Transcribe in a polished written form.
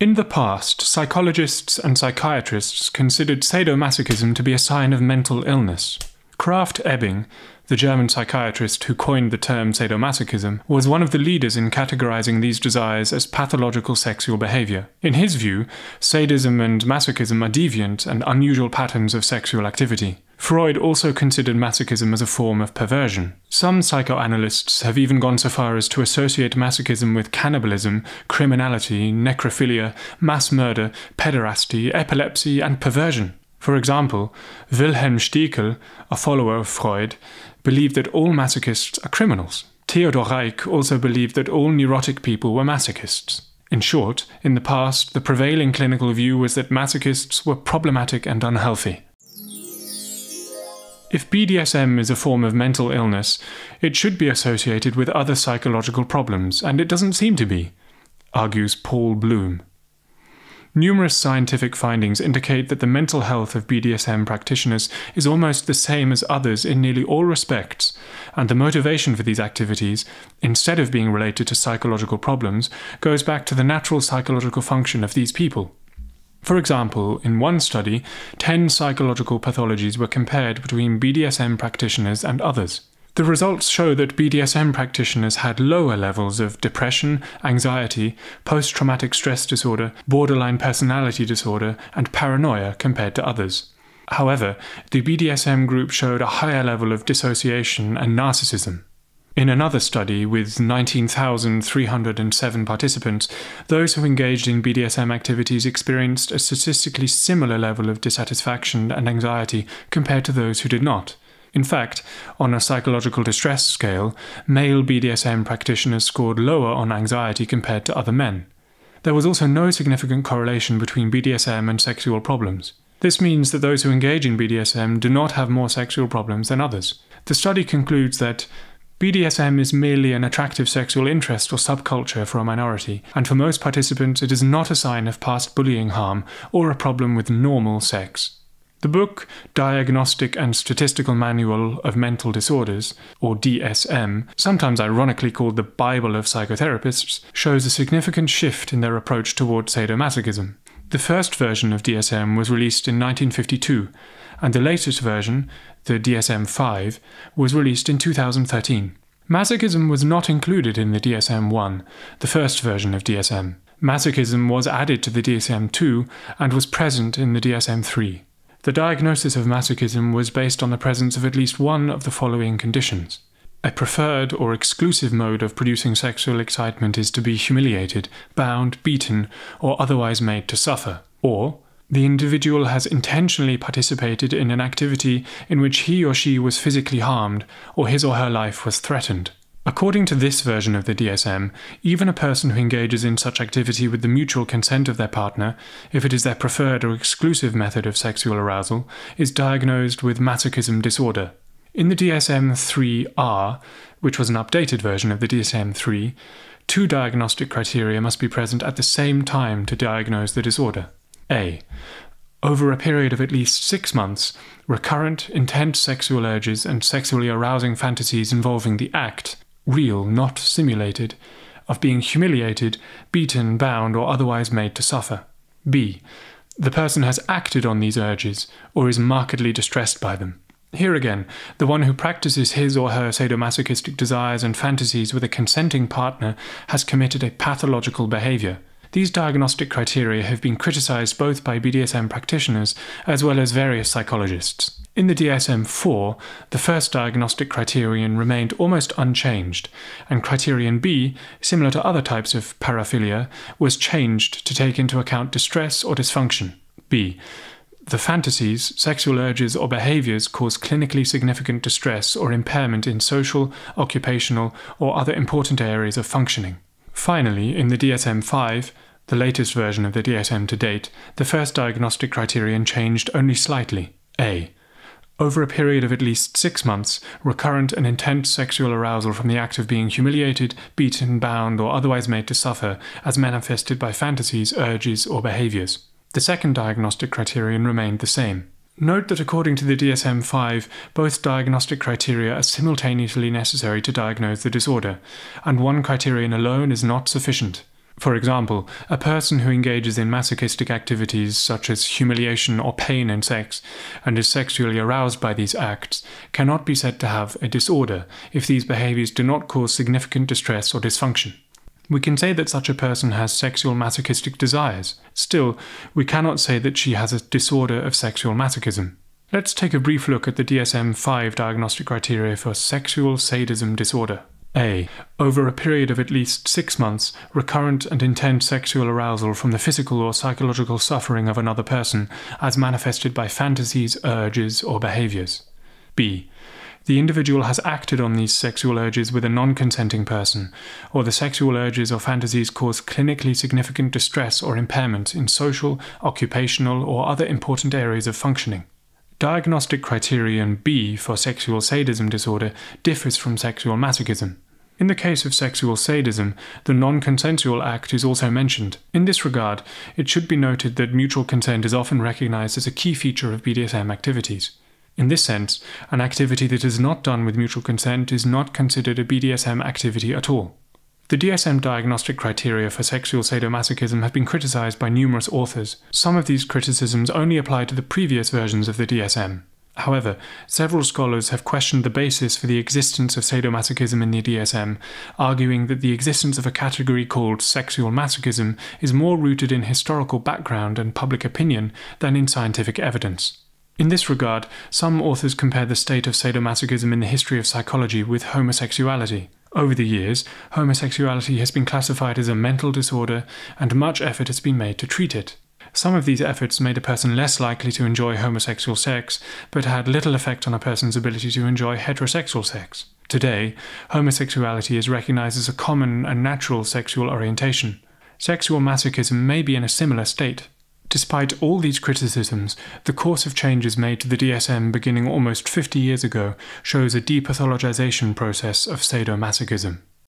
In the past, psychologists and psychiatrists considered sadomasochism to be a sign of mental illness. Krafft-Ebing, the German psychiatrist who coined the term sadomasochism, was one of the leaders in categorizing these desires as pathological sexual behavior. In his view, sadism and masochism are deviant and unusual patterns of sexual activity. Freud also considered masochism as a form of perversion. Some psychoanalysts have even gone so far as to associate masochism with cannibalism, criminality, necrophilia, mass murder, pederasty, epilepsy, and perversion. For example, Wilhelm Stekel, a follower of Freud, believed that all masochists are criminals. Theodor Reich also believed that all neurotic people were masochists. In short, in the past, the prevailing clinical view was that masochists were problematic and unhealthy. If BDSM is a form of mental illness, it should be associated with other psychological problems, and it doesn't seem to be, argues Paul Bloom. Numerous scientific findings indicate that the mental health of BDSM practitioners is almost the same as others in nearly all respects, and the motivation for these activities, instead of being related to psychological problems, goes back to the natural psychological function of these people. For example, in one study, 10 psychological pathologies were compared between BDSM practitioners and others. The results show that BDSM practitioners had lower levels of depression, anxiety, post-traumatic stress disorder, borderline personality disorder, and paranoia compared to others. However, the BDSM group showed a higher level of dissociation and narcissism. In another study with 19,307 participants, those who engaged in BDSM activities experienced a statistically similar level of dissatisfaction and anxiety compared to those who did not. In fact, on a psychological distress scale, male BDSM practitioners scored lower on anxiety compared to other men. There was also no significant correlation between BDSM and sexual problems. This means that those who engage in BDSM do not have more sexual problems than others. The study concludes that BDSM is merely an attractive sexual interest or subculture for a minority, and for most participants it is not a sign of past bullying harm or a problem with normal sex. The book Diagnostic and Statistical Manual of Mental Disorders, or DSM, sometimes ironically called the Bible of Psychotherapists, shows a significant shift in their approach toward sadomasochism. The first version of DSM was released in 1952, and the latest version, the DSM-5, was released in 2013. Masochism was not included in the DSM-1, the first version of DSM. Masochism was added to the DSM-2 and was present in the DSM-3. The diagnosis of masochism was based on the presence of at least one of the following conditions. A preferred or exclusive mode of producing sexual excitement is to be humiliated, bound, beaten, or otherwise made to suffer. Or, the individual has intentionally participated in an activity in which he or she was physically harmed, or his or her life was threatened. According to this version of the DSM, even a person who engages in such activity with the mutual consent of their partner, if it is their preferred or exclusive method of sexual arousal, is diagnosed with masochism disorder. In the DSM-3R, which was an updated version of the DSM-3, 2 diagnostic criteria must be present at the same time to diagnose the disorder. A. Over a period of at least 6 months, recurrent, intense sexual urges and sexually arousing fantasies involving the act, real, not simulated, of being humiliated, beaten, bound, or otherwise made to suffer. B. The person has acted on these urges, or is markedly distressed by them. Here again, the one who practices his or her sadomasochistic desires and fantasies with a consenting partner has committed a pathological behavior. These diagnostic criteria have been criticized both by BDSM practitioners as well as various psychologists. In the DSM-4, the first diagnostic criterion remained almost unchanged, and criterion B, similar to other types of paraphilia, was changed to take into account distress or dysfunction. B. The fantasies, sexual urges, or behaviors cause clinically significant distress or impairment in social, occupational, or other important areas of functioning. Finally, in the DSM-5, the latest version of the DSM to date, the first diagnostic criterion changed only slightly. A. Over a period of at least 6 months, recurrent and intense sexual arousal from the act of being humiliated, beaten, bound, or otherwise made to suffer, as manifested by fantasies, urges, or behaviors. The second diagnostic criterion remained the same. Note that according to the DSM-5, both diagnostic criteria are simultaneously necessary to diagnose the disorder, and one criterion alone is not sufficient. For example, a person who engages in masochistic activities such as humiliation or pain in sex and is sexually aroused by these acts cannot be said to have a disorder if these behaviors do not cause significant distress or dysfunction. We can say that such a person has sexual masochistic desires. Still, we cannot say that she has a disorder of sexual masochism. Let's take a brief look at the DSM-5 diagnostic criteria for sexual sadism disorder. A. Over a period of at least 6 months, recurrent and intense sexual arousal from the physical or psychological suffering of another person, as manifested by fantasies, urges, or behaviors. B. The individual has acted on these sexual urges with a non-consenting person, or the sexual urges or fantasies cause clinically significant distress or impairment in social, occupational, or other important areas of functioning. Diagnostic criterion B for sexual sadism disorder differs from sexual masochism. In the case of sexual sadism, the non-consensual act is also mentioned. In this regard, it should be noted that mutual consent is often recognized as a key feature of BDSM activities. In this sense, an activity that is not done with mutual consent is not considered a BDSM activity at all. The DSM diagnostic criteria for sexual sadomasochism have been criticized by numerous authors. Some of these criticisms only apply to the previous versions of the DSM. However, several scholars have questioned the basis for the existence of sadomasochism in the DSM, arguing that the existence of a category called sexual masochism is more rooted in historical background and public opinion than in scientific evidence. In this regard, some authors compare the state of sadomasochism in the history of psychology with homosexuality. Over the years, homosexuality has been classified as a mental disorder, and much effort has been made to treat it. Some of these efforts made a person less likely to enjoy homosexual sex, but had little effect on a person's ability to enjoy heterosexual sex. Today, homosexuality is recognized as a common and natural sexual orientation. Sexual masochism may be in a similar state. Despite all these criticisms, the course of changes made to the DSM beginning almost 50 years ago shows a depathologization process of sadomasochism.